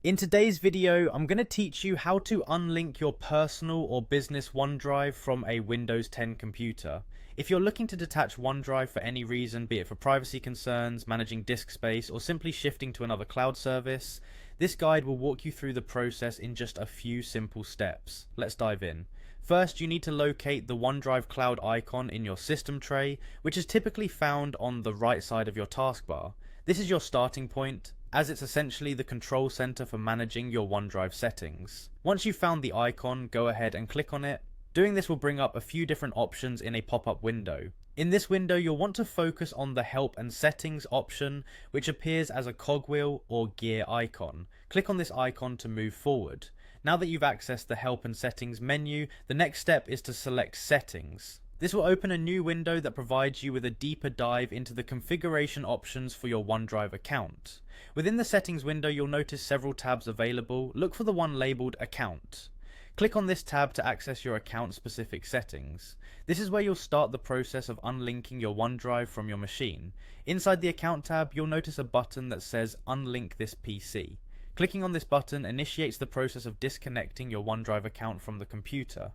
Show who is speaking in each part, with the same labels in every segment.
Speaker 1: In today's video, I'm going to teach you how to unlink your personal or business OneDrive from a Windows 10 computer. If you're looking to detach OneDrive for any reason, be it for privacy concerns, managing disk space, or simply shifting to another cloud service, this guide will walk you through the process in just a few simple steps. Let's dive in. First, you need to locate the OneDrive Cloud icon in your system tray, which is typically found on the right side of your taskbar. This is your starting point, as it's essentially the control center for managing your OneDrive settings. Once you've found the icon, go ahead and click on it. Doing this will bring up a few different options in a pop-up window. In this window, you'll want to focus on the Help and Settings option, which appears as a cogwheel or gear icon. Click on this icon to move forward. Now that you've accessed the Help and Settings menu, the next step is to select Settings. This will open a new window that provides you with a deeper dive into the configuration options for your OneDrive account. Within the settings window, you'll notice several tabs available. Look for the one labeled Account. Click on this tab to access your account-specific settings. This is where you'll start the process of unlinking your OneDrive from your machine. Inside the Account tab, you'll notice a button that says Unlink this PC. Clicking on this button initiates the process of disconnecting your OneDrive account from the computer.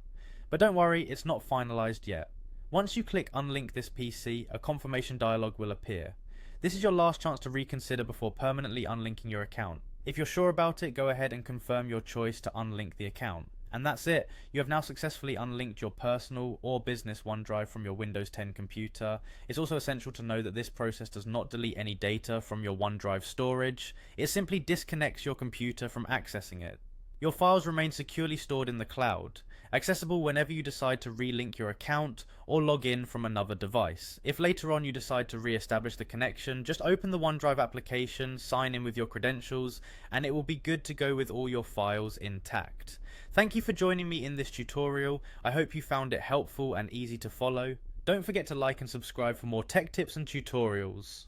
Speaker 1: But don't worry, it's not finalized yet. Once you click Unlink this PC, a confirmation dialog will appear. This is your last chance to reconsider before permanently unlinking your account. If you're sure about it, go ahead and confirm your choice to unlink the account. And that's it. You have now successfully unlinked your personal or business OneDrive from your Windows 10 computer. It's also essential to know that this process does not delete any data from your OneDrive storage. It simply disconnects your computer from accessing it. Your files remain securely stored in the cloud, accessible whenever you decide to relink your account or log in from another device. If later on you decide to re-establish the connection, just open the OneDrive application, sign in with your credentials, and it will be good to go with all your files intact. Thank you for joining me in this tutorial. I hope you found it helpful and easy to follow. Don't forget to like and subscribe for more tech tips and tutorials.